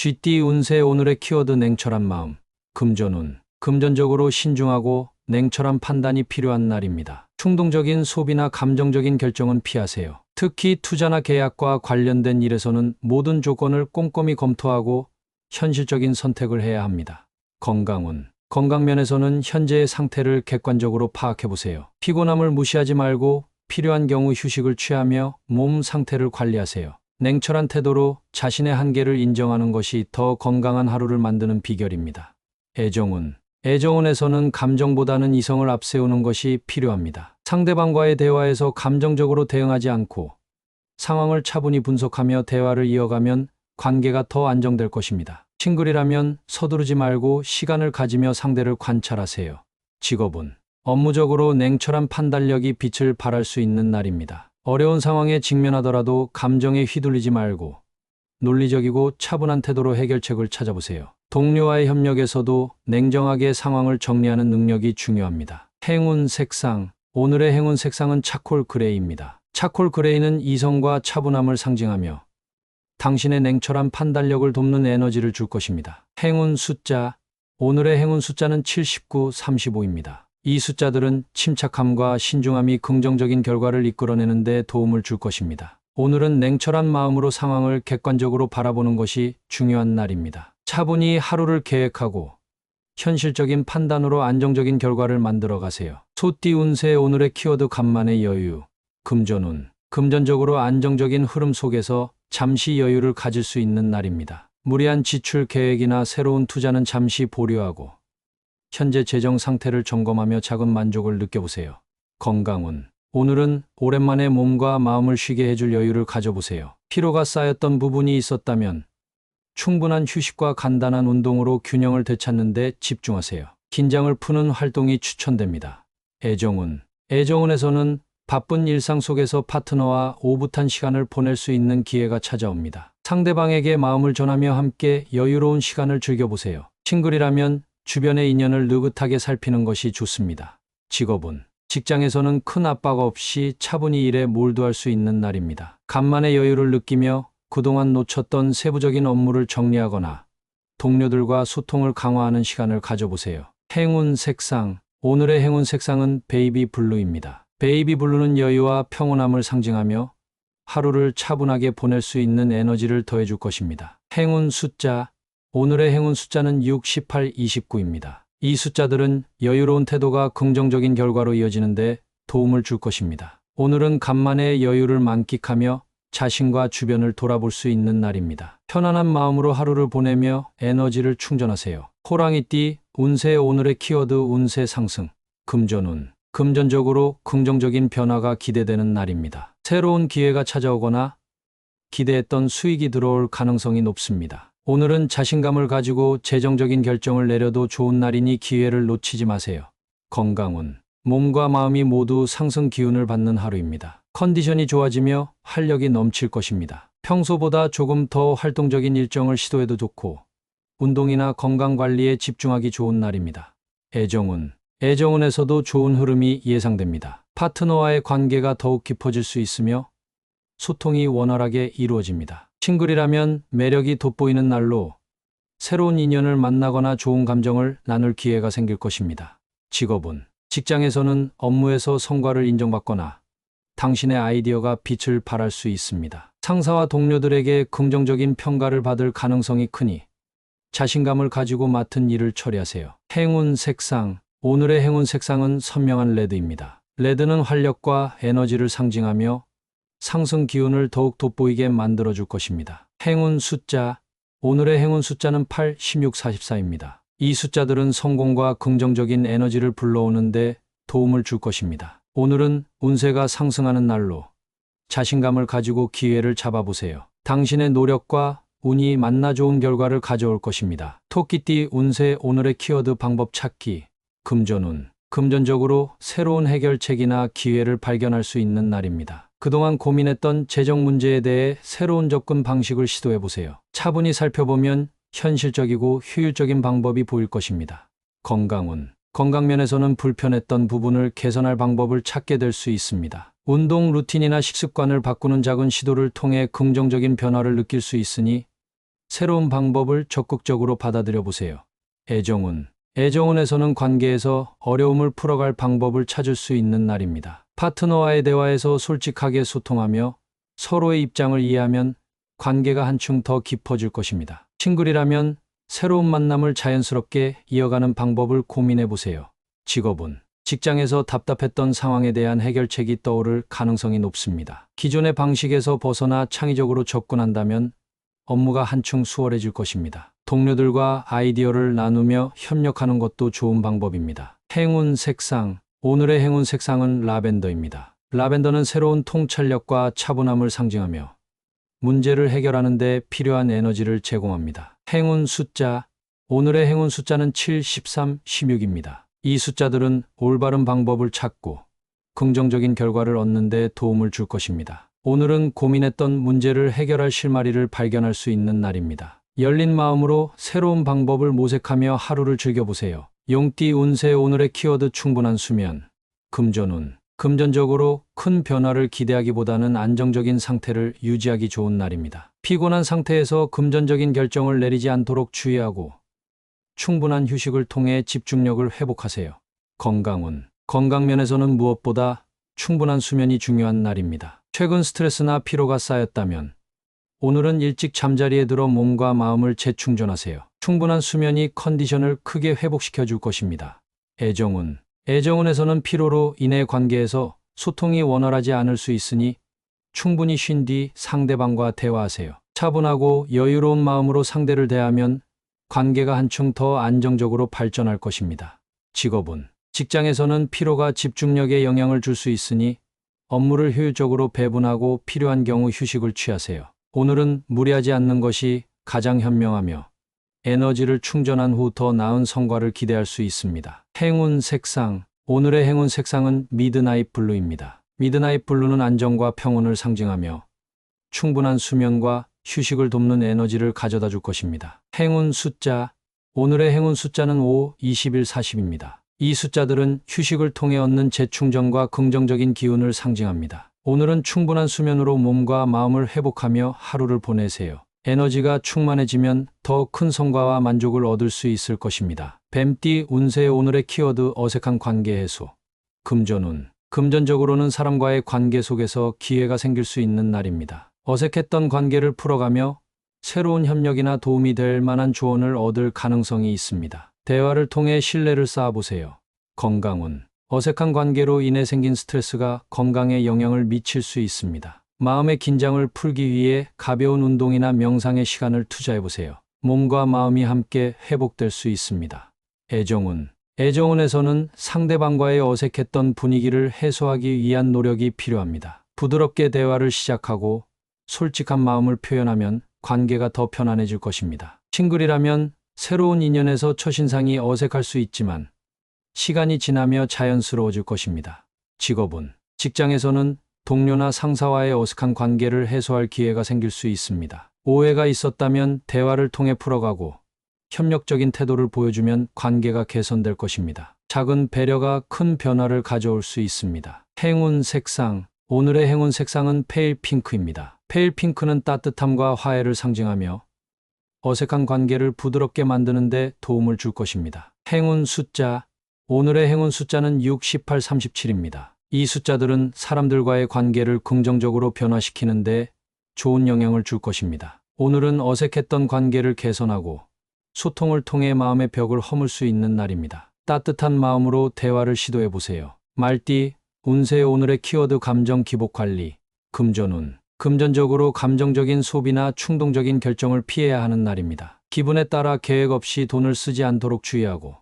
쥐띠 운세 오늘의 키워드 냉철한 마음, 금전운. 금전적으로 신중하고 냉철한 판단이 필요한 날입니다. 충동적인 소비나 감정적인 결정은 피하세요. 특히 투자나 계약과 관련된 일에서는 모든 조건을 꼼꼼히 검토하고 현실적인 선택을 해야 합니다. 건강운. 건강 면에서는 현재의 상태를 객관적으로 파악해 보세요. 피곤함을 무시하지 말고 필요한 경우 휴식을 취하며 몸 상태를 관리하세요. 냉철한 태도로 자신의 한계를 인정하는 것이 더 건강한 하루를 만드는 비결입니다. 애정운. 애정운에서는 감정보다는 이성을 앞세우는 것이 필요합니다. 상대방과의 대화에서 감정적으로 대응하지 않고 상황을 차분히 분석하며 대화를 이어가면 관계가 더 안정될 것입니다. 싱글이라면 서두르지 말고 시간을 가지며 상대를 관찰하세요. 직업운. 업무적으로 냉철한 판단력이 빛을 발할 수 있는 날입니다. 어려운 상황에 직면하더라도 감정에 휘둘리지 말고 논리적이고 차분한 태도로 해결책을 찾아보세요. 동료와의 협력에서도 냉정하게 상황을 정리하는 능력이 중요합니다. 행운 색상. 오늘의 행운 색상은 차콜 그레이입니다. 차콜 그레이는 이성과 차분함을 상징하며 당신의 냉철한 판단력을 돕는 에너지를 줄 것입니다. 행운 숫자. 오늘의 행운 숫자는 79, 35입니다. 이 숫자들은 침착함과 신중함이 긍정적인 결과를 이끌어내는 데 도움을 줄 것입니다. 오늘은 냉철한 마음으로 상황을 객관적으로 바라보는 것이 중요한 날입니다. 차분히 하루를 계획하고 현실적인 판단으로 안정적인 결과를 만들어 가세요. 소띠 운세 오늘의 키워드 간만의 여유, 금전운. 금전적으로 안정적인 흐름 속에서 잠시 여유를 가질 수 있는 날입니다. 무리한 지출 계획이나 새로운 투자는 잠시 보류하고 현재 재정 상태를 점검하며 작은 만족을 느껴보세요. 건강운. 오늘은 오랜만에 몸과 마음을 쉬게 해줄 여유를 가져보세요. 피로가 쌓였던 부분이 있었다면 충분한 휴식과 간단한 운동으로 균형을 되찾는 데 집중하세요. 긴장을 푸는 활동이 추천됩니다. 애정운. 애정운에서는 바쁜 일상 속에서 파트너와 오붓한 시간을 보낼 수 있는 기회가 찾아옵니다. 상대방에게 마음을 전하며 함께 여유로운 시간을 즐겨보세요. 싱글이라면 주변의 인연을 느긋하게 살피는 것이 좋습니다. 직업운. 직장에서는 큰 압박 없이 차분히 일에 몰두할 수 있는 날입니다. 간만의 여유를 느끼며 그동안 놓쳤던 세부적인 업무를 정리하거나 동료들과 소통을 강화하는 시간을 가져보세요. 행운 색상. 오늘의 행운 색상은 베이비 블루입니다. 베이비 블루는 여유와 평온함을 상징하며 하루를 차분하게 보낼 수 있는 에너지를 더해줄 것입니다. 행운 숫자. 오늘의 행운 숫자는 6, 18, 29입니다. 이 숫자들은 여유로운 태도가 긍정적인 결과로 이어지는데 도움을 줄 것입니다. 오늘은 간만에 여유를 만끽하며 자신과 주변을 돌아볼 수 있는 날입니다. 편안한 마음으로 하루를 보내며 에너지를 충전하세요. 호랑이띠 운세 오늘의 키워드 운세 상승, 금전운. 금전적으로 긍정적인 변화가 기대되는 날입니다. 새로운 기회가 찾아오거나 기대했던 수익이 들어올 가능성이 높습니다. 오늘은 자신감을 가지고 재정적인 결정을 내려도 좋은 날이니 기회를 놓치지 마세요. 건강운. 몸과 마음이 모두 상승 기운을 받는 하루입니다. 컨디션이 좋아지며 활력이 넘칠 것입니다. 평소보다 조금 더 활동적인 일정을 시도해도 좋고 운동이나 건강관리에 집중하기 좋은 날입니다. 애정운. 애정운에서도 좋은 흐름이 예상됩니다. 파트너와의 관계가 더욱 깊어질 수 있으며 소통이 원활하게 이루어집니다. 싱글이라면 매력이 돋보이는 날로 새로운 인연을 만나거나 좋은 감정을 나눌 기회가 생길 것입니다. 직업운. 직장에서는 업무에서 성과를 인정받거나 당신의 아이디어가 빛을 발할 수 있습니다. 상사와 동료들에게 긍정적인 평가를 받을 가능성이 크니 자신감을 가지고 맡은 일을 처리하세요. 행운 색상. 오늘의 행운 색상은 선명한 레드입니다. 레드는 활력과 에너지를 상징하며 상승 기운을 더욱 돋보이게 만들어줄 것입니다. 행운 숫자. 오늘의 행운 숫자는 8, 16, 44입니다. 이 숫자들은 성공과 긍정적인 에너지를 불러오는데 도움을 줄 것입니다. 오늘은 운세가 상승하는 날로 자신감을 가지고 기회를 잡아보세요. 당신의 노력과 운이 만나 좋은 결과를 가져올 것입니다. 토끼띠 운세 오늘의 키워드 방법 찾기, 금전운. 금전적으로 새로운 해결책이나 기회를 발견할 수 있는 날입니다. 그동안 고민했던 재정 문제에 대해 새로운 접근 방식을 시도해보세요. 차분히 살펴보면 현실적이고 효율적인 방법이 보일 것입니다. 건강운. 건강면에서는 불편했던 부분을 개선할 방법을 찾게 될 수 있습니다. 운동 루틴이나 식습관을 바꾸는 작은 시도를 통해 긍정적인 변화를 느낄 수 있으니 새로운 방법을 적극적으로 받아들여 보세요. 애정운. 애정운에서는 관계에서 어려움을 풀어갈 방법을 찾을 수 있는 날입니다. 파트너와의 대화에서 솔직하게 소통하며 서로의 입장을 이해하면 관계가 한층 더 깊어질 것입니다. 싱글이라면 새로운 만남을 자연스럽게 이어가는 방법을 고민해 보세요. 직업운. 직장에서 답답했던 상황에 대한 해결책이 떠오를 가능성이 높습니다. 기존의 방식에서 벗어나 창의적으로 접근한다면 업무가 한층 수월해질 것입니다. 동료들과 아이디어를 나누며 협력하는 것도 좋은 방법입니다. 행운 색상. 오늘의 행운 색상은 라벤더입니다. 라벤더는 새로운 통찰력과 차분함을 상징하며 문제를 해결하는 데 필요한 에너지를 제공합니다. 행운 숫자. 오늘의 행운 숫자는 7, 13, 16입니다. 이 숫자들은 올바른 방법을 찾고 긍정적인 결과를 얻는 데 도움을 줄 것입니다. 오늘은 고민했던 문제를 해결할 실마리를 발견할 수 있는 날입니다. 열린 마음으로 새로운 방법을 모색하며 하루를 즐겨보세요. 용띠 운세. 오늘의 키워드 충분한 수면. 금전운. 금전적으로 큰 변화를 기대하기보다는 안정적인 상태를 유지하기 좋은 날입니다. 피곤한 상태에서 금전적인 결정을 내리지 않도록 주의하고 충분한 휴식을 통해 집중력을 회복하세요. 건강운. 건강면에서는 무엇보다 충분한 수면이 중요한 날입니다. 최근 스트레스나 피로가 쌓였다면 오늘은 일찍 잠자리에 들어 몸과 마음을 재충전하세요. 충분한 수면이 컨디션을 크게 회복시켜 줄 것입니다. 애정운. 애정운에서는 피로로 인해 관계에서 소통이 원활하지 않을 수 있으니 충분히 쉰 뒤 상대방과 대화하세요. 차분하고 여유로운 마음으로 상대를 대하면 관계가 한층 더 안정적으로 발전할 것입니다. 직업운. 직장에서는 피로가 집중력에 영향을 줄 수 있으니 업무를 효율적으로 배분하고 필요한 경우 휴식을 취하세요. 오늘은 무리하지 않는 것이 가장 현명하며 에너지를 충전한 후 더 나은 성과를 기대할 수 있습니다. 행운 색상. 오늘의 행운 색상은 미드나잇 블루입니다. 미드나잇 블루는 안정과 평온을 상징하며 충분한 수면과 휴식을 돕는 에너지를 가져다 줄 것입니다. 행운 숫자. 오늘의 행운 숫자는 5, 21, 40입니다. 이 숫자들은 휴식을 통해 얻는 재충전과 긍정적인 기운을 상징합니다. 오늘은 충분한 수면으로 몸과 마음을 회복하며 하루를 보내세요. 에너지가 충만해지면 더 큰 성과와 만족을 얻을 수 있을 것입니다. 뱀띠 운세. 오늘의 키워드 어색한 관계 해소. 금전운. 금전적으로는 사람과의 관계 속에서 기회가 생길 수 있는 날입니다. 어색했던 관계를 풀어가며 새로운 협력이나 도움이 될 만한 조언을 얻을 가능성이 있습니다. 대화를 통해 신뢰를 쌓아보세요. 건강운. 어색한 관계로 인해 생긴 스트레스가 건강에 영향을 미칠 수 있습니다. 마음의 긴장을 풀기 위해 가벼운 운동이나 명상의 시간을 투자해보세요. 몸과 마음이 함께 회복될 수 있습니다. 애정운. 애정운에서는 상대방과의 어색했던 분위기를 해소하기 위한 노력이 필요합니다. 부드럽게 대화를 시작하고 솔직한 마음을 표현하면 관계가 더 편안해질 것입니다. 싱글이라면 새로운 인연에서 첫인상이 어색할 수 있지만 시간이 지나며 자연스러워질 것입니다. 직업운. 직장에서는 동료나 상사와의 어색한 관계를 해소할 기회가 생길 수 있습니다. 오해가 있었다면 대화를 통해 풀어가고 협력적인 태도를 보여주면 관계가 개선될 것입니다. 작은 배려가 큰 변화를 가져올 수 있습니다. 행운 색상. 오늘의 행운 색상은 페일 핑크입니다. 페일 핑크는 따뜻함과 화해를 상징하며 어색한 관계를 부드럽게 만드는 데 도움을 줄 것입니다. 행운 숫자. 오늘의 행운 숫자는 6, 18, 37입니다. 이 숫자들은 사람들과의 관계를 긍정적으로 변화시키는 데 좋은 영향을 줄 것입니다. 오늘은 어색했던 관계를 개선하고 소통을 통해 마음의 벽을 허물 수 있는 날입니다. 따뜻한 마음으로 대화를 시도해 보세요. 말띠 운세. 오늘의 키워드 감정 기복 관리. 금전운. 금전적으로 감정적인 소비나 충동적인 결정을 피해야 하는 날입니다. 기분에 따라 계획 없이 돈을 쓰지 않도록 주의하고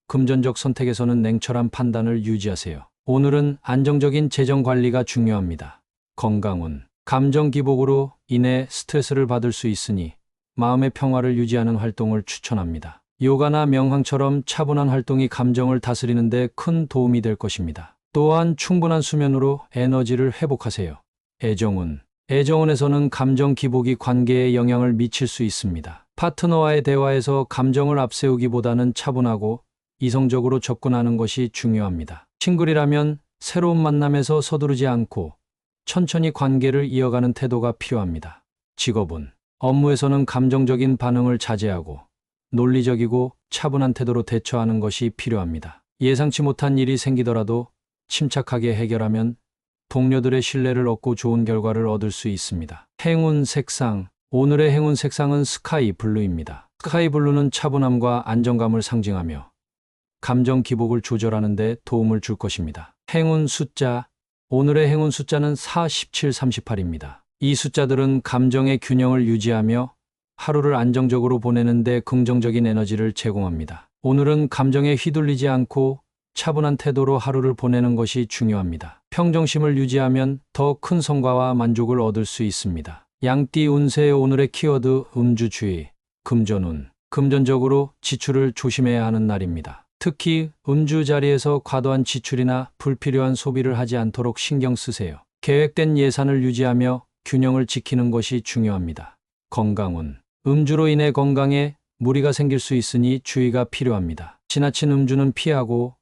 금전적 선택에서는 냉철한 판단을 유지하세요. 오늘은 안정적인 재정 관리가 중요합니다. 건강운. 감정 기복으로 인해 스트레스를 받을 수 있으니 마음의 평화를 유지하는 활동을 추천합니다. 요가나 명상처럼 차분한 활동이 감정을 다스리는 데 큰 도움이 될 것입니다. 또한 충분한 수면으로 에너지를 회복하세요. 애정운. 애정운에서는 감정 기복이 관계에 영향을 미칠 수 있습니다. 파트너와의 대화에서 감정을 앞세우기보다는 차분하고 이성적으로 접근하는 것이 중요합니다. 싱글이라면 새로운 만남에서 서두르지 않고 천천히 관계를 이어가는 태도가 필요합니다. 직업운. 업무에서는 감정적인 반응을 자제하고 논리적이고 차분한 태도로 대처하는 것이 필요합니다. 예상치 못한 일이 생기더라도 침착하게 해결하면 동료들의 신뢰를 얻고 좋은 결과를 얻을 수 있습니다. 행운 색상. 오늘의 행운 색상은 스카이 블루입니다. 스카이 블루는 차분함과 안정감을 상징하며 감정 기복을 조절하는 데 도움을 줄 것입니다. 행운 숫자. 오늘의 행운 숫자는 4, 17, 38입니다. 이 숫자들은 감정의 균형을 유지하며 하루를 안정적으로 보내는 데 긍정적인 에너지를 제공합니다. 오늘은 감정에 휘둘리지 않고 차분한 태도로 하루를 보내는 것이 중요합니다. 평정심을 유지하면 더 큰 성과와 만족을 얻을 수 있습니다. 양띠 운세. 오늘의 키워드 음주주의, 금전운. 금전적으로 지출을 조심해야 하는 날입니다. 특히 음주 자리에서 과도한 지출이나 불필요한 소비를 하지 않도록 신경 쓰세요. 계획된 예산을 유지하며 균형을 지키는 것이 중요합니다. 건강운. 음주로 인해 건강에 무리가 생길 수 있으니 주의가 필요합니다. 지나친 음주는 피하고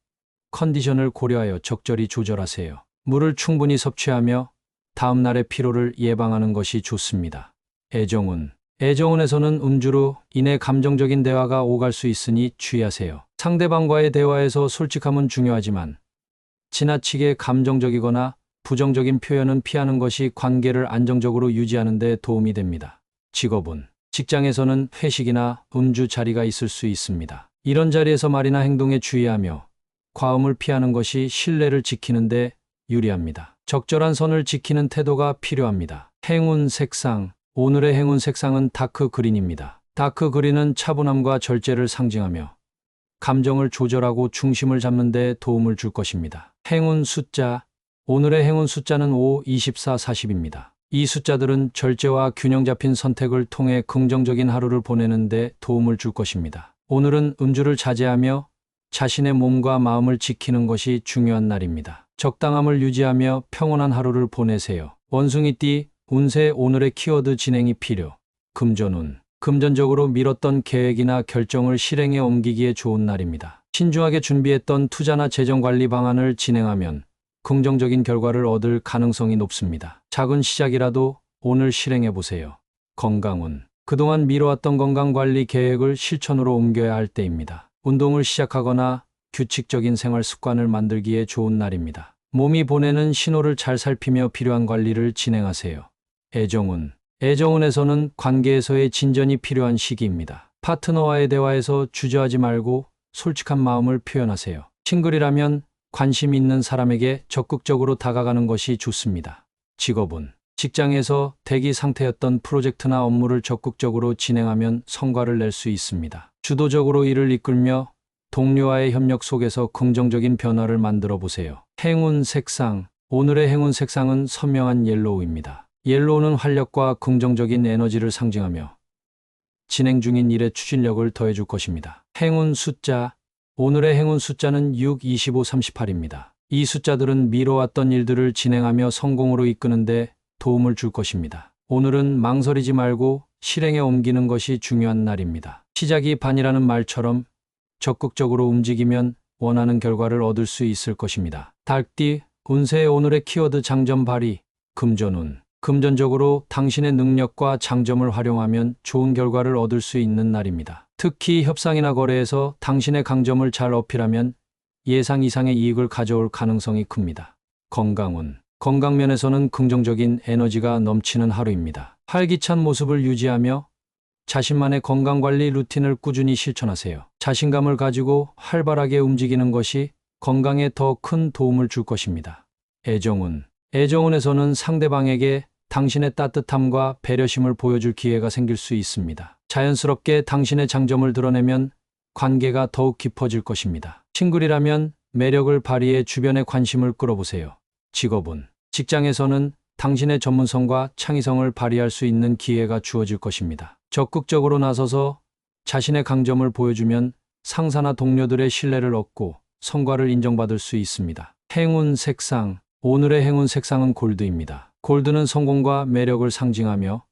컨디션을 고려하여 적절히 조절하세요. 물을 충분히 섭취하며 다음 날의 피로를 예방하는 것이 좋습니다. 애정운. 애정운에서는 음주로 인해 감정적인 대화가 오갈 수 있으니 주의하세요. 상대방과의 대화에서 솔직함은 중요하지만 지나치게 감정적이거나 부정적인 표현은 피하는 것이 관계를 안정적으로 유지하는 데 도움이 됩니다. 직업운. 직장에서는 회식이나 음주 자리가 있을 수 있습니다. 이런 자리에서 말이나 행동에 주의하며 과음을 피하는 것이 신뢰를 지키는 데 유리합니다. 적절한 선을 지키는 태도가 필요합니다. 행운 색상. 오늘의 행운 색상은 다크 그린입니다. 다크 그린은 차분함과 절제를 상징하며 감정을 조절하고 중심을 잡는 데 도움을 줄 것입니다. 행운 숫자. 오늘의 행운 숫자는 5, 24, 40입니다. 이 숫자들은 절제와 균형 잡힌 선택을 통해 긍정적인 하루를 보내는 데 도움을 줄 것입니다. 오늘은 음주를 자제하며 자신의 몸과 마음을 지키는 것이 중요한 날입니다. 적당함을 유지하며 평온한 하루를 보내세요. 원숭이띠 운세. 오늘의 키워드 진행이 필요, 금전운. 금전적으로 미뤘던 계획이나 결정을 실행에 옮기기에 좋은 날입니다. 신중하게 준비했던 투자나 재정관리 방안을 진행하면 긍정적인 결과를 얻을 가능성이 높습니다. 작은 시작이라도 오늘 실행해보세요. 건강운. 그동안 미뤄왔던 건강관리 계획을 실천으로 옮겨야 할 때입니다. 운동을 시작하거나 규칙적인 생활 습관을 만들기에 좋은 날입니다. 몸이 보내는 신호를 잘 살피며 필요한 관리를 진행하세요. 애정운. 애정운에서는 관계에서의 진전이 필요한 시기입니다. 파트너와의 대화에서 주저하지 말고 솔직한 마음을 표현하세요. 싱글이라면 관심 있는 사람에게 적극적으로 다가가는 것이 좋습니다. 직업운. 직장에서 대기 상태였던 프로젝트나 업무를 적극적으로 진행하면 성과를 낼 수 있습니다. 주도적으로 일을 이끌며 동료와의 협력 속에서 긍정적인 변화를 만들어 보세요. 행운 색상. 오늘의 행운 색상은 선명한 옐로우입니다. 옐로우는 활력과 긍정적인 에너지를 상징하며 진행 중인 일에 추진력을 더해줄 것입니다. 행운 숫자. 오늘의 행운 숫자는 6, 25, 38입니다. 이 숫자들은 미뤄왔던 일들을 진행하며 성공으로 이끄는 데 도움을 줄 것입니다. 오늘은 망설이지 말고 실행에 옮기는 것이 중요한 날입니다. 시작이 반이라는 말처럼 적극적으로 움직이면 원하는 결과를 얻을 수 있을 것입니다. 닭띠 운세. 오늘의 키워드 장점 발휘, 금전운. 금전적으로 당신의 능력과 장점을 활용하면 좋은 결과를 얻을 수 있는 날입니다. 특히 협상이나 거래에서 당신의 강점을 잘 어필하면 예상 이상의 이익을 가져올 가능성이 큽니다. 건강운. 건강면에서는 긍정적인 에너지가 넘치는 하루입니다. 활기찬 모습을 유지하며 자신만의 건강관리 루틴을 꾸준히 실천하세요. 자신감을 가지고 활발하게 움직이는 것이 건강에 더 큰 도움을 줄 것입니다. 애정운. 애정운에서는 상대방에게 당신의 따뜻함과 배려심을 보여줄 기회가 생길 수 있습니다. 자연스럽게 당신의 장점을 드러내면 관계가 더욱 깊어질 것입니다. 싱글이라면 매력을 발휘해 주변의 관심을 끌어보세요. 직업운. 직장에서는 당신의 전문성과 창의성을 발휘할 수 있는 기회가 주어질 것입니다. 적극적으로 나서서 자신의 강점을 보여주면 상사나 동료들의 신뢰를 얻고 성과를 인정받을 수 있습니다. 행운 색상. 오늘의 행운 색상은 골드입니다. 골드는 성공과 매력을 상징하며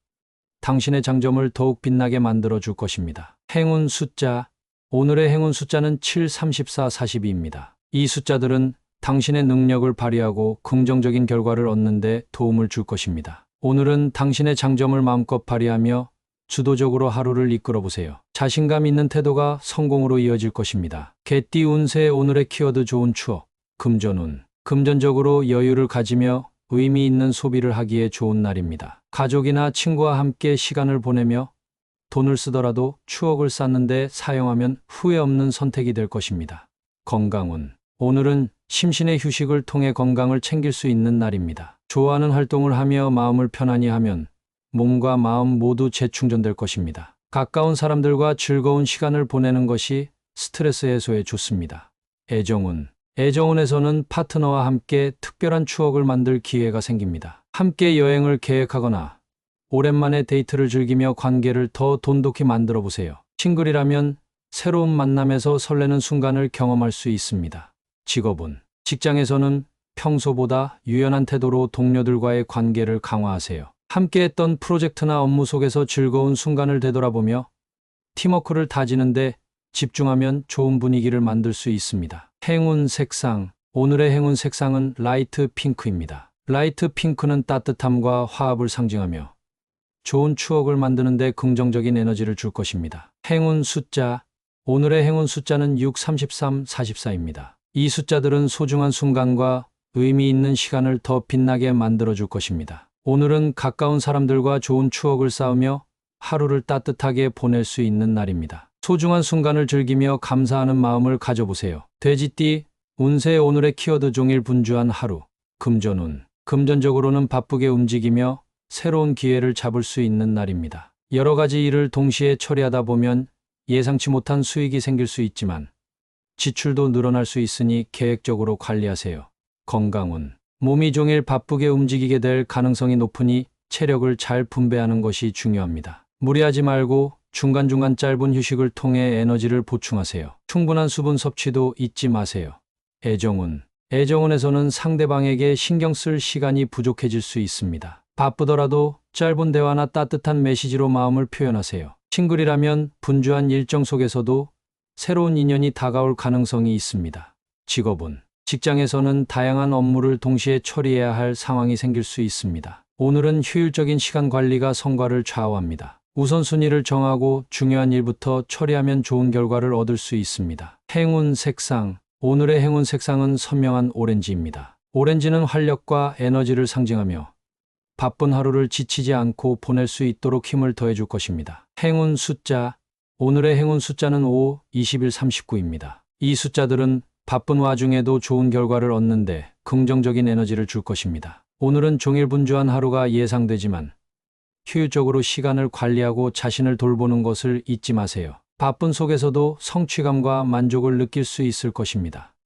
당신의 장점을 더욱 빛나게 만들어 줄 것입니다. 행운 숫자. 오늘의 행운 숫자는 7, 34, 42입니다. 이 숫자들은 당신의 능력을 발휘하고 긍정적인 결과를 얻는 데 도움을 줄 것입니다. 오늘은 당신의 장점을 마음껏 발휘하며 주도적으로 하루를 이끌어 보세요. 자신감 있는 태도가 성공으로 이어질 것입니다. 개띠 운세 오늘의 키워드 좋은 추억. 금전운. 금전적으로 여유를 가지며 의미 있는 소비를 하기에 좋은 날입니다. 가족이나 친구와 함께 시간을 보내며 돈을 쓰더라도 추억을 쌓는데 사용하면 후회 없는 선택이 될 것입니다. 건강운. 오늘은 심신의 휴식을 통해 건강을 챙길 수 있는 날입니다. 좋아하는 활동을 하며 마음을 편안히 하면 몸과 마음 모두 재충전될 것입니다. 가까운 사람들과 즐거운 시간을 보내는 것이 스트레스 해소에 좋습니다. 애정운. 애정운에서는 파트너와 함께 특별한 추억을 만들 기회가 생깁니다. 함께 여행을 계획하거나 오랜만에 데이트를 즐기며 관계를 더 돈독히 만들어 보세요. 싱글이라면 새로운 만남에서 설레는 순간을 경험할 수 있습니다. 직업운. 직장에서는 평소보다 유연한 태도로 동료들과의 관계를 강화하세요. 함께 했던 프로젝트나 업무 속에서 즐거운 순간을 되돌아보며 팀워크를 다지는데 집중하면 좋은 분위기를 만들 수 있습니다. 행운 색상. 오늘의 행운 색상은 라이트 핑크입니다. 라이트 핑크는 따뜻함과 화합을 상징하며 좋은 추억을 만드는데 긍정적인 에너지를 줄 것입니다. 행운 숫자. 오늘의 행운 숫자는 6, 33, 44입니다. 이 숫자들은 소중한 순간과 의미 있는 시간을 더 빛나게 만들어줄 것입니다. 오늘은 가까운 사람들과 좋은 추억을 쌓으며 하루를 따뜻하게 보낼 수 있는 날입니다. 소중한 순간을 즐기며 감사하는 마음을 가져보세요. 돼지띠 운세 오늘의 키워드 종일 분주한 하루. 금전운. 금전적으로는 바쁘게 움직이며 새로운 기회를 잡을 수 있는 날입니다. 여러 가지 일을 동시에 처리하다 보면 예상치 못한 수익이 생길 수 있지만 지출도 늘어날 수 있으니 계획적으로 관리하세요. 건강운. 몸이 종일 바쁘게 움직이게 될 가능성이 높으니 체력을 잘 분배하는 것이 중요합니다. 무리하지 말고 중간중간 짧은 휴식을 통해 에너지를 보충하세요. 충분한 수분 섭취도 잊지 마세요. 애정운. 애정운에서는 상대방에게 신경 쓸 시간이 부족해질 수 있습니다. 바쁘더라도 짧은 대화나 따뜻한 메시지로 마음을 표현하세요. 싱글이라면 분주한 일정 속에서도 새로운 인연이 다가올 가능성이 있습니다. 직업운. 직장에서는 다양한 업무를 동시에 처리해야 할 상황이 생길 수 있습니다. 오늘은 효율적인 시간 관리가 성과를 좌우합니다. 우선순위를 정하고 중요한 일부터 처리하면 좋은 결과를 얻을 수 있습니다. 행운 색상. 오늘의 행운 색상은 선명한 오렌지입니다. 오렌지는 활력과 에너지를 상징하며 바쁜 하루를 지치지 않고 보낼 수 있도록 힘을 더해줄 것입니다. 행운 숫자. 오늘의 행운 숫자는 5, 21, 39입니다. 이 숫자들은 바쁜 와중에도 좋은 결과를 얻는데 긍정적인 에너지를 줄 것입니다. 오늘은 종일 분주한 하루가 예상되지만 효율적으로 시간을 관리하고 자신을 돌보는 것을 잊지 마세요. 바쁜 속에서도 성취감과 만족을 느낄 수 있을 것입니다.